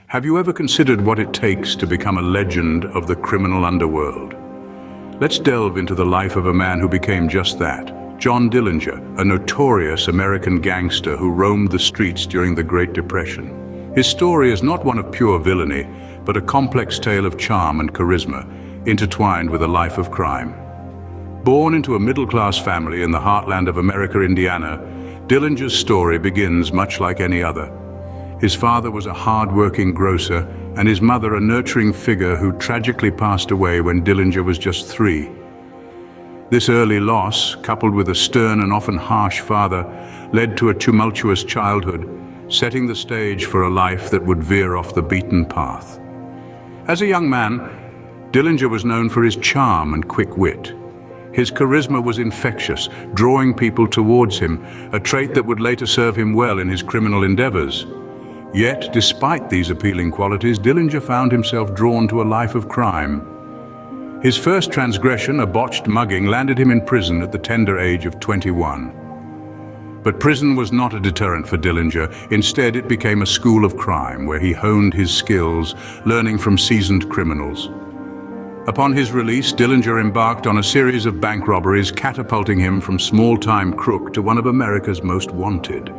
Have you ever considered what it takes to become a legend of the criminal underworld? Let's delve into the life of a man who became just that. John Dillinger, a notorious American gangster who roamed the streets during the Great Depression. His story is not one of pure villainy, but a complex tale of charm and charisma, intertwined with a life of crime. Born into a middle-class family in the heartland of America, Indiana, Dillinger's story begins much like any other. His father was a hard-working grocer, and his mother a nurturing figure who tragically passed away when Dillinger was just 3. This early loss, coupled with a stern and often harsh father, led to a tumultuous childhood, setting the stage for a life that would veer off the beaten path. As a young man, Dillinger was known for his charm and quick wit. His charisma was infectious, drawing people towards him, a trait that would later serve him well in his criminal endeavors. Yet, despite these appealing qualities, Dillinger found himself drawn to a life of crime. His first transgression, a botched mugging, landed him in prison at the tender age of 21. But prison was not a deterrent for Dillinger. Instead, it became a school of crime where he honed his skills, learning from seasoned criminals. Upon his release, Dillinger embarked on a series of bank robberies, catapulting him from small-time crook to one of America's most wanted.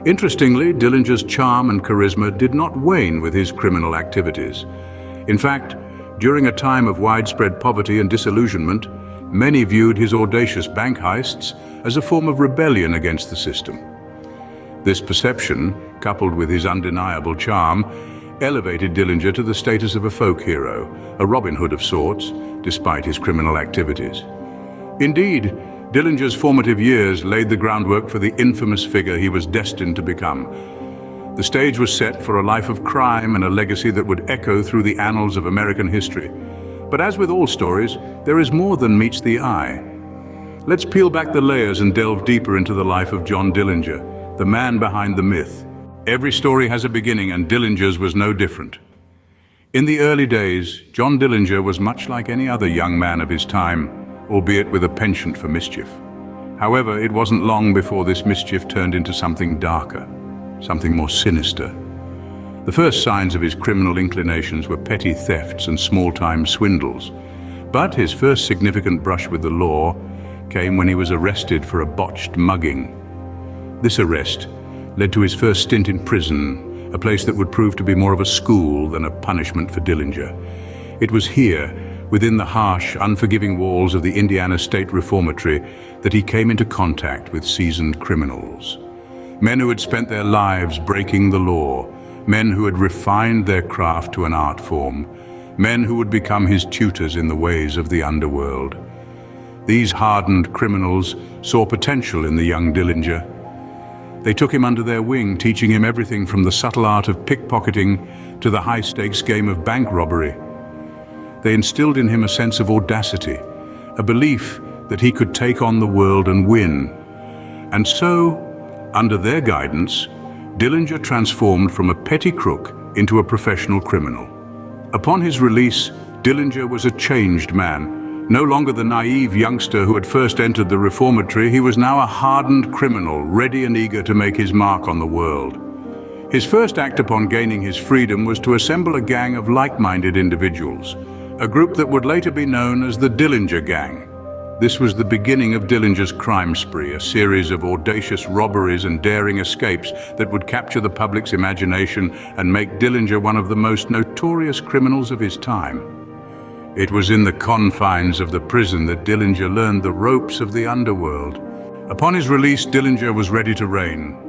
Interestingly, Dillinger's charm and charisma did not wane with his criminal activities. In fact, during a time of widespread poverty and disillusionment, many viewed his audacious bank heists as a form of rebellion against the system. This perception, coupled with his undeniable charm, elevated Dillinger to the status of a folk hero, a Robin Hood of sorts, despite his criminal activities. Indeed, Dillinger's formative years laid the groundwork for the infamous figure he was destined to become. The stage was set for a life of crime and a legacy that would echo through the annals of American history. But as with all stories, there is more than meets the eye. Let's peel back the layers and delve deeper into the life of John Dillinger, the man behind the myth. Every story has a beginning, and Dillinger's was no different. In the early days, John Dillinger was much like any other young man of his time, albeit with a penchant for mischief. However, it wasn't long before this mischief turned into something darker, something more sinister. The first signs of his criminal inclinations were petty thefts and small-time swindles. But his first significant brush with the law came when he was arrested for a botched mugging. This arrest led to his first stint in prison, a place that would prove to be more of a school than a punishment for Dillinger. It was here, within the harsh, unforgiving walls of the Indiana State Reformatory, that he came into contact with seasoned criminals. Men who had spent their lives breaking the law, men who had refined their craft to an art form, men who would become his tutors in the ways of the underworld. These hardened criminals saw potential in the young Dillinger. They took him under their wing, teaching him everything from the subtle art of pickpocketing to the high-stakes game of bank robbery. They instilled in him a sense of audacity, a belief that he could take on the world and win. And so, under their guidance, Dillinger transformed from a petty crook into a professional criminal. Upon his release, Dillinger was a changed man. No longer the naive youngster who had first entered the reformatory, he was now a hardened criminal, ready and eager to make his mark on the world. His first act upon gaining his freedom was to assemble a gang of like-minded individuals, a group that would later be known as the Dillinger Gang. This was the beginning of Dillinger's crime spree, a series of audacious robberies and daring escapes that would capture the public's imagination and make Dillinger one of the most notorious criminals of his time. It was in the confines of the prison that Dillinger learned the ropes of the underworld. Upon his release, Dillinger was ready to reign.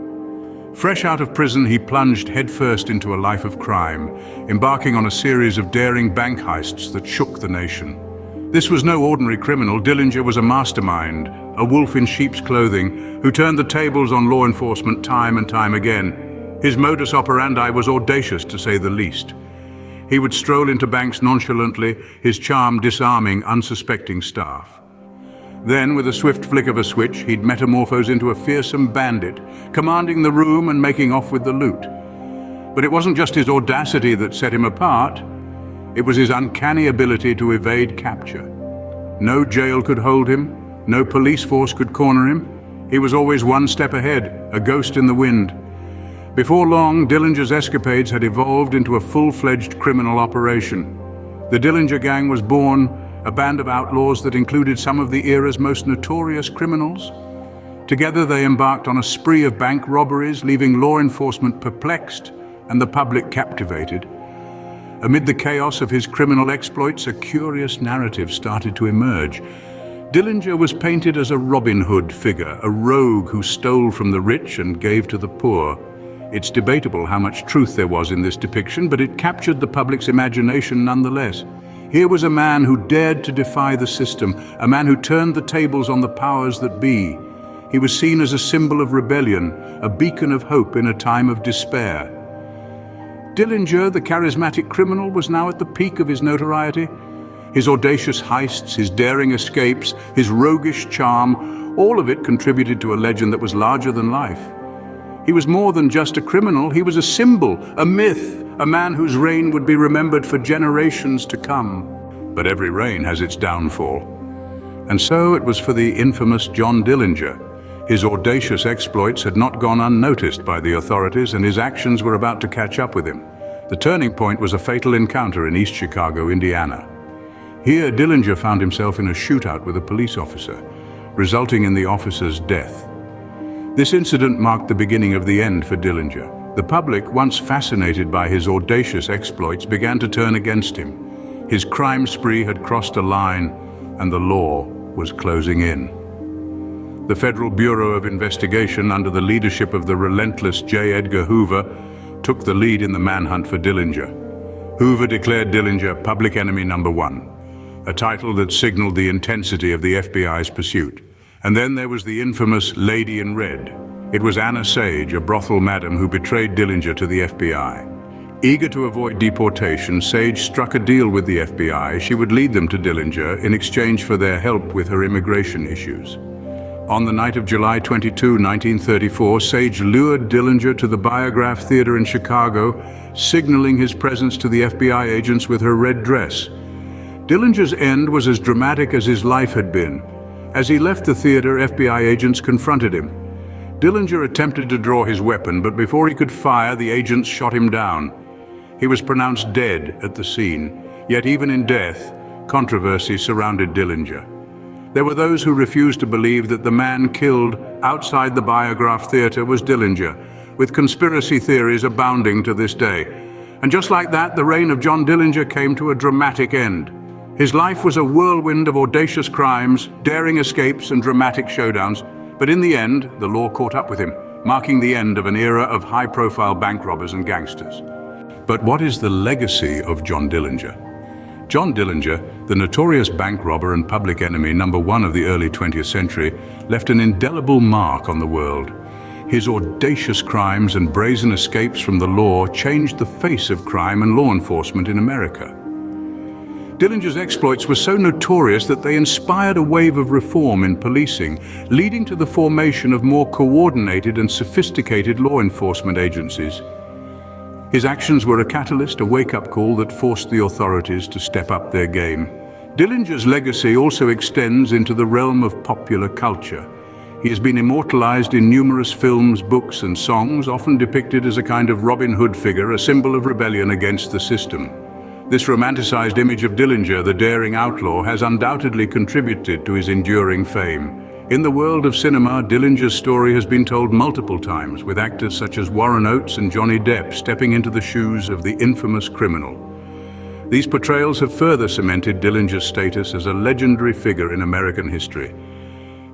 Fresh out of prison, he plunged headfirst into a life of crime, embarking on a series of daring bank heists that shook the nation. This was no ordinary criminal. Dillinger was a mastermind, a wolf in sheep's clothing, who turned the tables on law enforcement time and time again. His modus operandi was audacious, to say the least. He would stroll into banks nonchalantly, his charm disarming unsuspecting staff. Then, with a swift flick of a switch, he'd metamorphose into a fearsome bandit, commanding the room and making off with the loot. But it wasn't just his audacity that set him apart. It was his uncanny ability to evade capture. No jail could hold him, no police force could corner him. He was always one step ahead, a ghost in the wind. Before long, Dillinger's escapades had evolved into a full-fledged criminal operation. The Dillinger Gang was born, a band of outlaws that included some of the era's most notorious criminals. Together they embarked on a spree of bank robberies, leaving law enforcement perplexed and the public captivated. Amid the chaos of his criminal exploits, a curious narrative started to emerge. Dillinger was painted as a Robin Hood figure, a rogue who stole from the rich and gave to the poor. It's debatable how much truth there was in this depiction, but it captured the public's imagination nonetheless. Here was a man who dared to defy the system, a man who turned the tables on the powers that be. He was seen as a symbol of rebellion, a beacon of hope in a time of despair. Dillinger, the charismatic criminal, was now at the peak of his notoriety. His audacious heists, his daring escapes, his roguish charm, all of it contributed to a legend that was larger than life. He was more than just a criminal, he was a symbol, a myth, a man whose reign would be remembered for generations to come. But every reign has its downfall. And so it was for the infamous John Dillinger. His audacious exploits had not gone unnoticed by the authorities, and his actions were about to catch up with him. The turning point was a fatal encounter in East Chicago, Indiana. Here, Dillinger found himself in a shootout with a police officer, resulting in the officer's death. This incident marked the beginning of the end for Dillinger. The public, once fascinated by his audacious exploits, began to turn against him. His crime spree had crossed a line, and the law was closing in. The Federal Bureau of Investigation, under the leadership of the relentless J. Edgar Hoover, took the lead in the manhunt for Dillinger. Hoover declared Dillinger public enemy number one, a title that signaled the intensity of the FBI's pursuit. And then there was the infamous Lady in Red. It was Anna Sage, a brothel madam, who betrayed Dillinger to the FBI. Eager to avoid deportation, Sage struck a deal with the FBI. She would lead them to Dillinger in exchange for their help with her immigration issues. On the night of July 22, 1934, Sage lured Dillinger to the Biograph Theater in Chicago, signaling his presence to the FBI agents with her red dress. Dillinger's end was as dramatic as his life had been. As he left the theater, FBI agents confronted him. Dillinger attempted to draw his weapon, but before he could fire, the agents shot him down. He was pronounced dead at the scene, yet even in death, controversy surrounded Dillinger. There were those who refused to believe that the man killed outside the Biograph Theater was Dillinger, with conspiracy theories abounding to this day. And just like that, the reign of John Dillinger came to a dramatic end. His life was a whirlwind of audacious crimes, daring escapes, and dramatic showdowns. But in the end, the law caught up with him, marking the end of an era of high-profile bank robbers and gangsters. But what is the legacy of John Dillinger? John Dillinger, the notorious bank robber and public enemy number one of the early 20th century, left an indelible mark on the world. His audacious crimes and brazen escapes from the law changed the face of crime and law enforcement in America. Dillinger's exploits were so notorious that they inspired a wave of reform in policing, leading to the formation of more coordinated and sophisticated law enforcement agencies. His actions were a catalyst, a wake-up call that forced the authorities to step up their game. Dillinger's legacy also extends into the realm of popular culture. He has been immortalized in numerous films, books, and songs, often depicted as a kind of Robin Hood figure, a symbol of rebellion against the system. This romanticized image of Dillinger, the daring outlaw, has undoubtedly contributed to his enduring fame. In the world of cinema, Dillinger's story has been told multiple times, with actors such as Warren Oates and Johnny Depp stepping into the shoes of the infamous criminal. These portrayals have further cemented Dillinger's status as a legendary figure in American history.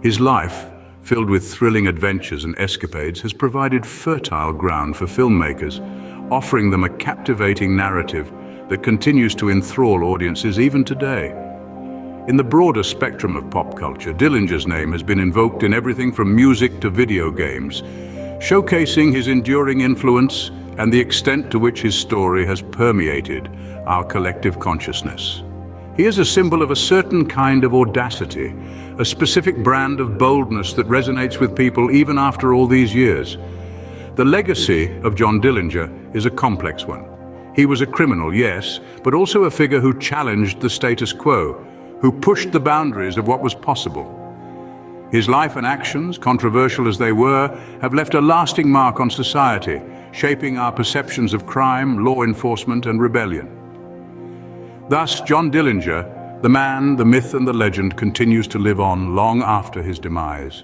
His life, filled with thrilling adventures and escapades, has provided fertile ground for filmmakers, offering them a captivating narrative that continues to enthrall audiences even today. In the broader spectrum of pop culture, Dillinger's name has been invoked in everything from music to video games, showcasing his enduring influence and the extent to which his story has permeated our collective consciousness. He is a symbol of a certain kind of audacity, a specific brand of boldness that resonates with people even after all these years. The legacy of John Dillinger is a complex one. He was a criminal, yes, but also a figure who challenged the status quo, who pushed the boundaries of what was possible. His life and actions, controversial as they were, have left a lasting mark on society, shaping our perceptions of crime, law enforcement, and rebellion. Thus, John Dillinger, the man, the myth, and the legend, continues to live on long after his demise.